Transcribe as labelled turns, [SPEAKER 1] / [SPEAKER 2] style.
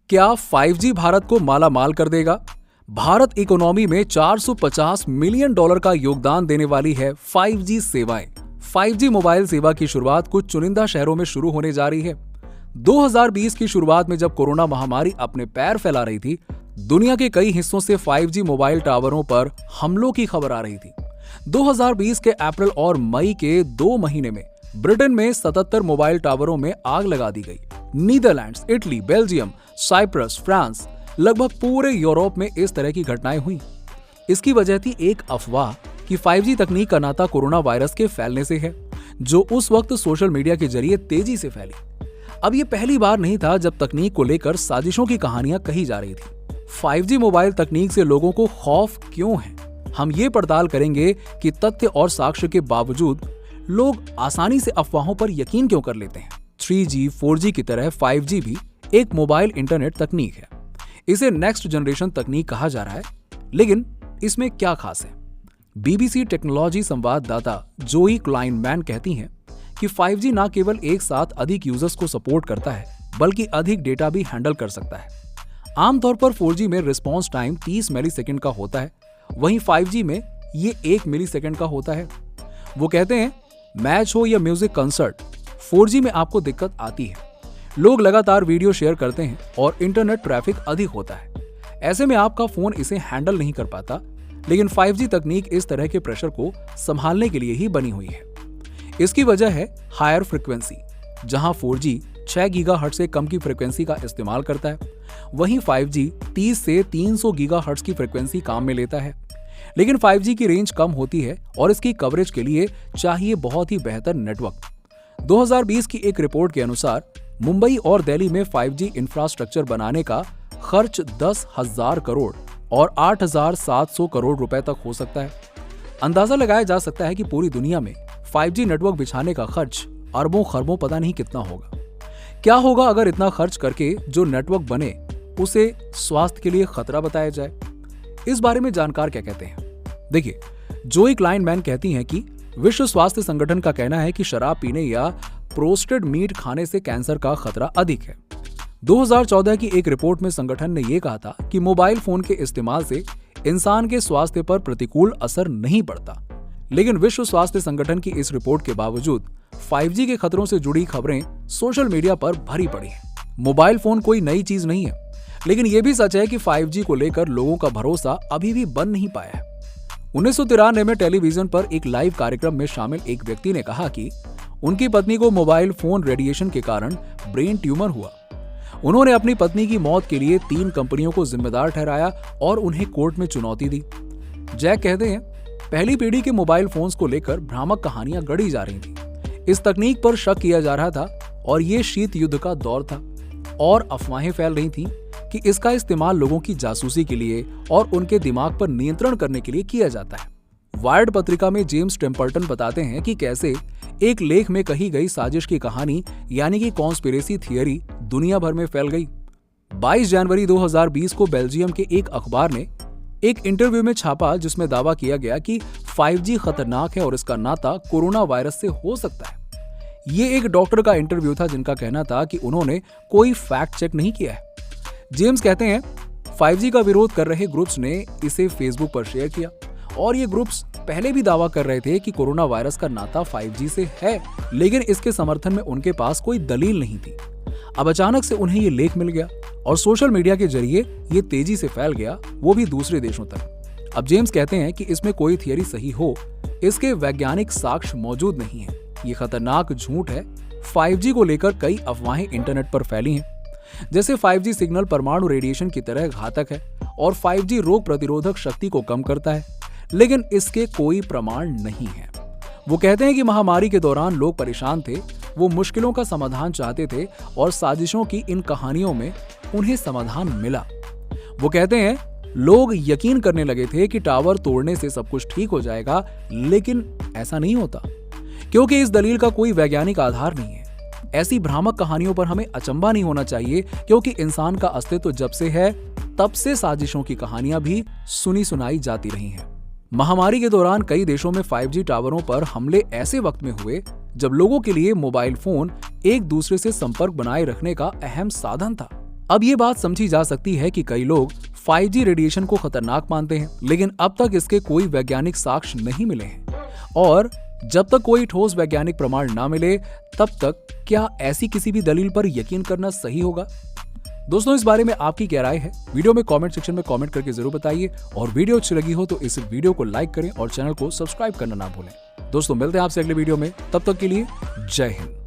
[SPEAKER 1] क्या 5G भारत को माला माल कर देगा? भारत इकोनॉमी में $450 मिलियन का योगदान देने वाली है 5G सेवाएं। 5G मोबाइल सेवा की शुरुआत कुछ चुनिंदा शहरों में शुरू होने जा रही है। 2020 की शुरुआत में जब कोरोना महामारी अपने पैर फैला रही थी, दुनिया के कई हिस्सों से 5G मोबाइल टावरों पर हमलों की खबर आ रही थी। 2020 के अप्रैल और मई के 2 महीने में ब्रिटेन में 77 मोबाइल टावरों में आग लगा दी गई। Netherlands, Italy, Belgium, Cyprus, France, लगभग पूरे यूरोप में इस तरह की घटनाएं हुई। इसकी वजह थी एक अफवाह कि 5G तकनीक का नाता कोरोना वायरस के फैलने से है, जो उस वक्त सोशल मीडिया के जरिए तेजी से फैली। अब ये पहली बार नहीं था जब तकनीक को लेकर साजिशों की कहानियां कही जा रही थी। 5G मोबाइल तकनीक से लोगों को खौफ क्यों है, हम ये पड़ताल करेंगे कि तथ्य और साक्ष्य के बावजूद लोग आसानी से अफवाहों पर यकीन क्यों कर लेते हैं। 3G, 4G की तरह 5G भी एक मोबाइल इंटरनेट तकनीक है। इसे नेक्स्ट जनरेशन तकनीक कहा जा रहा है, लेकिन इसमें क्या खास है? BBC टेक्नोलॉजी संवाददाता जोई क्लाइनमैन कहती हैं कि 5G न केवल एक साथ अधिक यूजर्स को सपोर्ट करता है, बल्कि अधिक डेटा भी हैंडल कर सकता है। आमतौर पर 4G में रिस्पॉन्स टाइम 30 मिलीसेकंड का होता है, वहीं 5G में ये 1 मिलीसेकंड का होता है। वो कहते हैं, मैच हो या म्यूजिक कंसर्ट, 4G में आपको दिक्कत आती है। लोग लगातार वीडियो शेयर करते हैं और इंटरनेट ट्रैफिक अधिक होता है। ऐसे में आपका फोन इसे हैंडल नहीं कर पाता, लेकिन 5G तकनीक इस तरह के प्रेशर को संभालने के लिए ही बनी हुई है। इसकी वजह है हायर फ्रीक्वेंसी। जहां 4G 6 गीगाहर्ट्ज से कम की फ्रीक्वेंसी का इस्तेमाल करता है, वहीं 5G 30 से 300 गीगाहर्ट्ज की फ्रीक्वेंसी काम में लेता है। लेकिन 5G की रेंज कम होती है और इसकी कवरेज के लिए चाहिए बहुत ही बेहतर नेटवर्क। 2020 की एक रिपोर्ट के अनुसार मुंबई और दिल्ली में 5G इंफ्रास्ट्रक्चर बनाने का खर्च 10,000 करोड़ और 8,700 करोड़ रुपए तक हो सकता है। अंदाजा लगाया जा सकता है कि पूरी दुनिया में 5G नेटवर्क बिछाने का खर्च अरबों खरबों पता नहीं कितना होगा। क्या होगा अगर इतना खर्च करके जो नेटवर्क बने उसे स्वास्थ्य के लिए खतरा बताया जाए? इस बारे में जानकार क्या कहते हैं? देखिए, जोई क्लाइनमैन कहती हैं कि विश्व स्वास्थ्य संगठन का कहना है कि शराब पीने या प्रोसेस्ड मीट खाने से कैंसर का खतरा अधिक है। 2014 की एक रिपोर्ट में संगठन ने यह कहा था कि मोबाइल फोन के इस्तेमाल से इंसान के स्वास्थ्य पर प्रतिकूल असर नहीं पड़ता। लेकिन विश्व स्वास्थ्य संगठन की इस रिपोर्ट के बावजूद 5G के खतरों से जुड़ी खबरें सोशल मीडिया पर भरी पड़ी हैं। मोबाइल फोन कोई नई चीज नहीं है, लेकिन यह भी सच है कि 5G को लेकर लोगों का भरोसा अभी भी बन नहीं पाया है। 1993 में टेलीविजन पर एक लाइव कार्यक्रम में शामिल एक व्यक्ति ने कहा कि उनकी पत्नी को मोबाइल फोन रेडिएशन के कारण ब्रेन ट्यूमर हुआ। उन्होंने अपनी पत्नी की मौत के लिए 3 कंपनियों को जिम्मेदार ठहराया और उन्हें कोर्ट में चुनौती दी। जैक कहते हैं, पहली पीढ़ी के मोबाइल फोन्स को लेकर भ्रामक कहानियां गढ़ी जा रही थी। इस तकनीक पर शक किया जा रहा था और ये शीत युद्ध का दौर था, और अफवाहें फैल रही थीं कि इसका इस्तेमाल लोगों की जासूसी के लिए और उनके दिमाग पर नियंत्रण करने के लिए किया जाता है। वायर्ड पत्रिका में जेम्स टेम्पल्टन बताते हैं कि कैसे एक लेख में कही गई साजिश की कहानी यानी कि कॉन्स्पिरेसी थियरी दुनिया भर में फैल गई। 22 जनवरी 2020 को बेल्जियम के एक अखबार ने एक इंटरव्यू में छापा जिसमें दावा किया गया कि 5G खतरनाक है और इसका नाता कोरोना वायरस से हो सकता है। ये एक डॉक्टर का इंटरव्यू था जिनका कहना था कि उन्होंने कोई फैक्ट चेक नहीं किया है। जेम्स कहते हैं, 5G का विरोध कर रहे ग्रुप्स ने इसे फेसबुक पर शेयर किया और ये ग्रुप्स पहले भी दावा कर रहे थे कि कोरोना वायरस का नाता 5G से है, लेकिन इसके समर्थन में उनके पास कोई दलील नहीं थी। अब अचानक से उन्हें ये लेख मिल गया और सोशल मीडिया के जरिए ये तेजी से फैल गया, वो भी दूसरे देशों तक। अब जेम्स कहते हैं कि इसमें कोई थियरी सही हो, इसके वैज्ञानिक साक्ष्य मौजूद नहीं है। ये खतरनाक झूठ है। 5G को लेकर कई अफवाहें इंटरनेट पर फैली हैं, जैसे 5G सिग्नल परमाणु रेडिएशन की तरह घातक है और 5G रोग प्रतिरोधक शक्ति को कम करता है, लेकिन इसके कोई प्रमाण नहीं है। वो कहते हैं कि महामारी के दौरान लोग परेशान थे, वो मुश्किलों का समाधान चाहते थे और साजिशों की इन कहानियों में उन्हें समाधान मिला। वो कहते हैं, लोग यकीन करने लगे थे कि टावर तोड़ने से सब कुछ ठीक हो जाएगा, लेकिन ऐसा नहीं होता, क्योंकि इस दलील का कोई वैज्ञानिक आधार नहीं है। ऐसी भ्रामक कहानियों पर हमें अचंभा नहीं होना चाहिए, क्योंकि इंसान का अस्तित्व जब से है तब से साजिशों की कहानियां भी सुनी सुनाई जाती रही हैं। महामारी के दौरान कई देशों में 5G टावरों पर हमले ऐसे वक्त में हुए जब लोगों के लिए मोबाइल फोन एक दूसरे से संपर्क बनाए रखने का अहम साधन था। अब ये बात समझी जा सकती है कि कई लोग 5G रेडिएशन को खतरनाक मानते हैं, लेकिन अब तक इसके कोई वैज्ञानिक साक्ष्य नहीं मिले हैं। और जब तक कोई ठोस वैज्ञानिक प्रमाण ना मिले, तब तक क्या ऐसी किसी भी दलील पर यकीन करना सही होगा? दोस्तों, इस बारे में आपकी क्या राय है? वीडियो में कमेंट सेक्शन में कमेंट करके जरूर बताइए, और वीडियो अच्छी लगी हो तो इस वीडियो को लाइक करें और चैनल को सब्सक्राइब करना ना भूलें। दोस्तों, मिलते हैं आपसे अगले वीडियो में, तब तक के लिए जय हिंद।